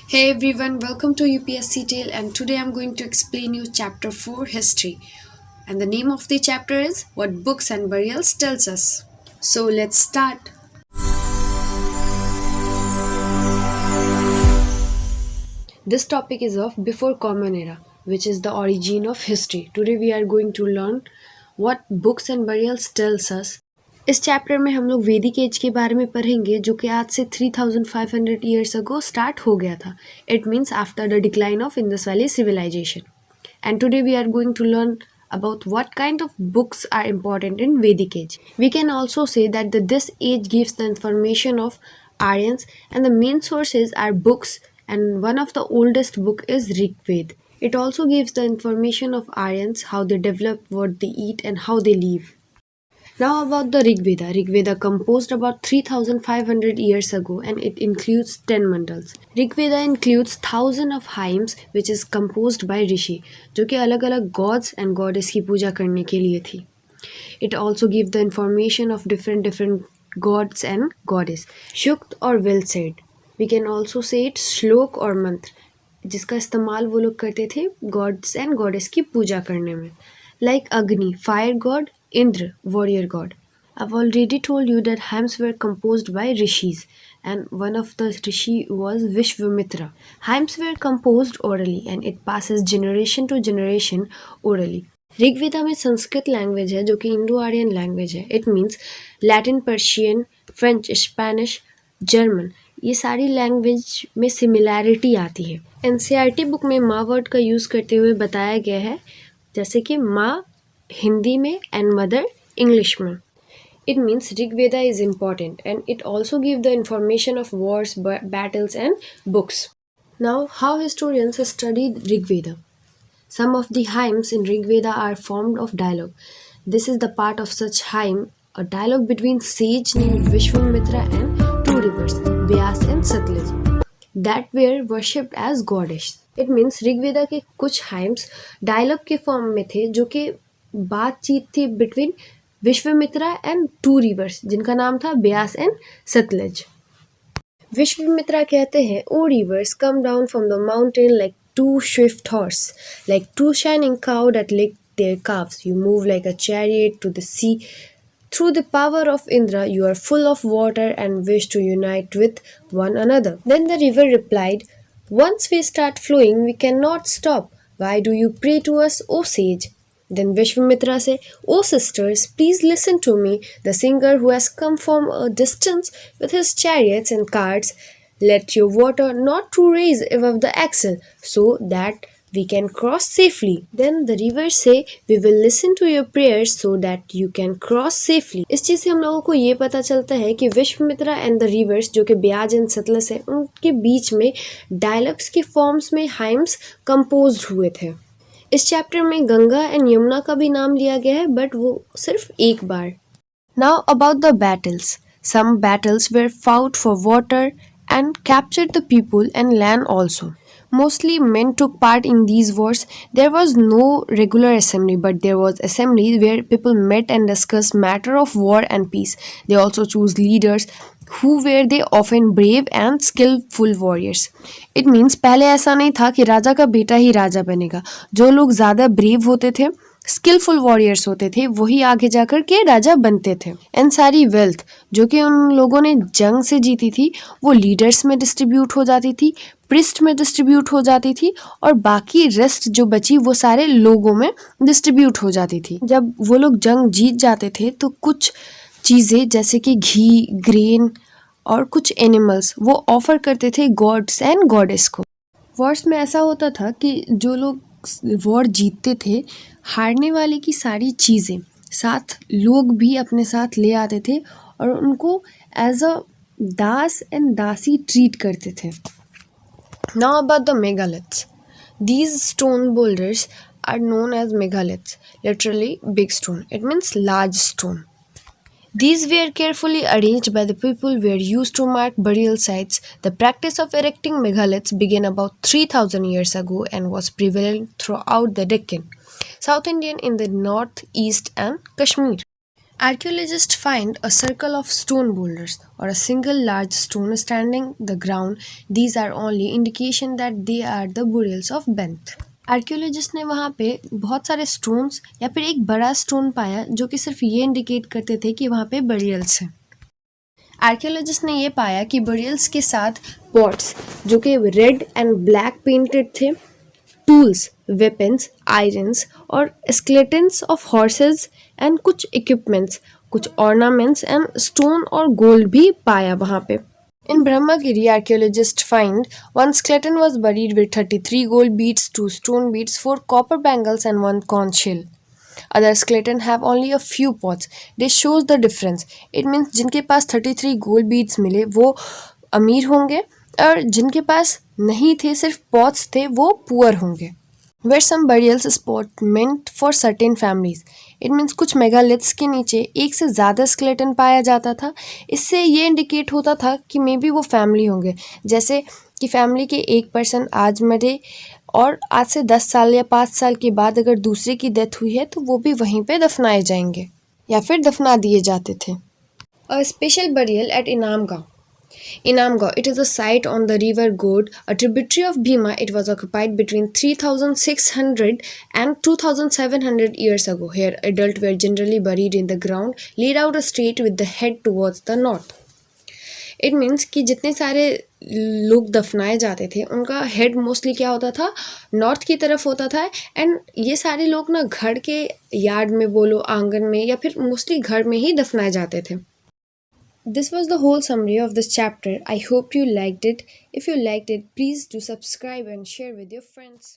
Hey everyone, welcome to UPSC Tale, and today I'm going to explain you chapter 4 History. And the name of the chapter is What Books and Burials Tells Us. So let's start. This topic is of Before Common Era, which is the origin of history. Today we are going to learn what books and burials tells us. इस chapter में हम लोग वैदिक as के बारे में पढ़ेंगे जो कि आज से 3500 ईयर्स अगो स्टार्ट हो गया था. It means after the decline of Indus valley civilization. And today we are going to learn about what kind of books are important in Vedic age. We can also say that this age gives the information of Aryans, and the main sources are books, and one of the oldest book is Rig Veda. It also gives the information of Aryans, how they develop, what they eat, and how they live. Now about the Rig Veda. Rig Veda composed about 3500 years ago, and it includes 10 mandals. Rig Veda includes thousands of hymns which is composed by ऋषि जो कि अलग अलग gods and goddess की पूजा करने के लिए थी. It also gives the information of different gods and goddess. Shukt or well said. We can also say it श्लोक और मंत्र जिसका इस्तेमाल वो लोग करते थे gods and goddess की पूजा करने में. Like Agni, fire god, Indra, warrior god. I've already told you that hymns were composed by rishis, and one of the rishi was Vishwamitra. Hymns were composed orally, and it passes generation to generation orally. Rigveda में Sanskrit language है जो कि Indo Aryan language है. It means Latin, Persian, French, Spanish, German, ये सारी language में similarity आती है. एनसीईआरटी बुक में माँ वर्ड का यूज़ करते हुए बताया गया है जैसे कि माँ हिंदी में एंड मदर इंग्लिश में. It means Rig Veda is important, and it also gives the information of wars, battles and books. Now, how historians studied Rig Veda. Some of the hymns in Rig Veda are formed of dialogue. This is the part of such hymn, a dialogue between sage named Vishwamitra and two rivers, Vyas and Satluj, that were worshipped as goddess. It means Rig Veda के कुछ hymns dialogue के form में थे जो कि बातचीत थी between Vishwamitra and two rivers जिनका नाम था ब्यास एंड सतलज. विश्वामित्रा कहते हैं, O rivers come down from the mountain like two swift horse, like two shining cow that lick their calves. You move like a chariot to the sea. Through the power of Indra, you are full of water and wish to unite with one another. Then the river replied, once we start flowing, we cannot stop. Why do you pray to us, O sage? Then Vishwamitra said, O sisters, please listen to me, the singer who has come from a distance with his chariots and carts. Let your water not to raise above the axle, so that we can cross safely. Then the rivers say, we will listen to your prayers so that you can cross safely. इस चीज़ से हम लोगों को ये पता चलता है कि विश्वामित्रा एंड द रिवर्स जो कि ब्याज एंड सतलज है उनके बीच में डायलॉग्स के फॉर्म्स में हाइम्स कंपोज हुए थे. इस चैप्टर में गंगा एंड यमुना का भी नाम लिया गया है बट वो सिर्फ एक बार. Now about the battles. Some battles were fought for water and captured the people and land also. Mostly men took part in these wars. There was no regular assembly, but there was assembly where people met and discussed matter of war and peace. They also chose leaders who were they often brave and skillful warriors. It means पहले ऐसा नहीं था कि राजा का बेटा ही राजा बनेगा. जो लोग ज़्यादा ब्रेव होते थे, स्किलफुल वॉरियर्स होते थे, वही आगे जाकर के राजा बनते थे. एंड सारी वेल्थ जो कि उन लोगों ने जंग से जीती थी वो लीडर्स में डिस्ट्रीब्यूट हो जाती थी, प्रिस्ट में डिस्ट्रीब्यूट हो जाती थी, और बाकी रेस्ट जो बची वो सारे लोगों में डिस्ट्रीब्यूट हो जाती थी. जब वो लोग जंग जीत जाते थे तो कुछ चीज़ें जैसे कि घी, ग्रेन और कुछ एनिमल्स वो ऑफर करते थे गॉड्स एंड गॉडेस को. वॉर्स में ऐसा होता था कि जो लोग वॉर जीतते थे, हारने वाले की सारी चीज़ें साथ लोग भी अपने साथ ले आते थे और उनको एज अ दास एंड दासी ट्रीट करते थे. Now about the megaliths. These stone boulders are known as megaliths, literally big stone. It means large stone. These were carefully arranged by the people were used to mark burial sites. The practice of erecting megaliths began about 3000 years ago and was prevalent throughout the Deccan, South Indian in the north, east and Kashmir. Archaeologists find a circle of stone boulders or a single large stone standing the ground. These are only indication that they are the burials of Benth. Archaeologist ने वहाँ पे बहुत सारे stones या फिर एक बड़ा stone पाया जो कि सिर्फ ये इंडिकेट करते थे कि वहाँ पे बरियल्स हैं। आर्कियोलॉजिस्ट ने ये पाया कि बरियल्स के साथ पॉट्स जो कि रेड एंड ब्लैक पेंटेड थे, टूल्स, वेपन्स, आयरन्स और स्केलेटन्स ऑफ हॉर्सेस एंड कुछ इक्विपमेंट्स, कुछ ऑर्नामेंट्स एंड स्टोन और गोल्ड भी पाया वहाँ पे। In Brahmagiri, archaeologists find one skeleton was buried with 33 gold beads, 2 stone beads, 4 copper bangles, and 1 conch shell. Other skeleton have only a few pots. This shows the difference. It means जिनके पास 33 gold beads मिले वो अमीर होंगे और जिनके पास नहीं थे, सिर्फ pots थे, वो पुअर होंगे। Where some burials spot meant for certain families. It means कुछ मेगालिथ्स के नीचे एक से ज़्यादा स्केलेटन पाया जाता था। इससे ये इंडिकेट होता था कि मे बी वो फैमिली होंगे, जैसे कि फैमिली के एक पर्सन आज मरे और आज से 10 साल या 5 साल के बाद अगर दूसरे की डेथ हुई है तो वो भी वहीं पे दफनाए जाएंगे या फिर दफना दिए जाते थे। A special burial at Inamgaon. Inamgaon, it is a site on the river God, a tributary of Bhima. It was occupied between 3600 and 2700 years ago. Here, adults were generally buried in the ground, laid out straight with the head towards the north. It means कि जितने सारे लोग दफनाए जाते थे उनका head mostly क्या होता था, नॉर्थ की तरफ होता था। एंड ये सारे लोग ना घर के यार्ड में बोलो, आंगन में, या फिर मोस्टली घर में ही दफनाए जाते थे। This was the whole summary of this chapter. I hope you liked it. If you liked it, please do subscribe and share with your friends.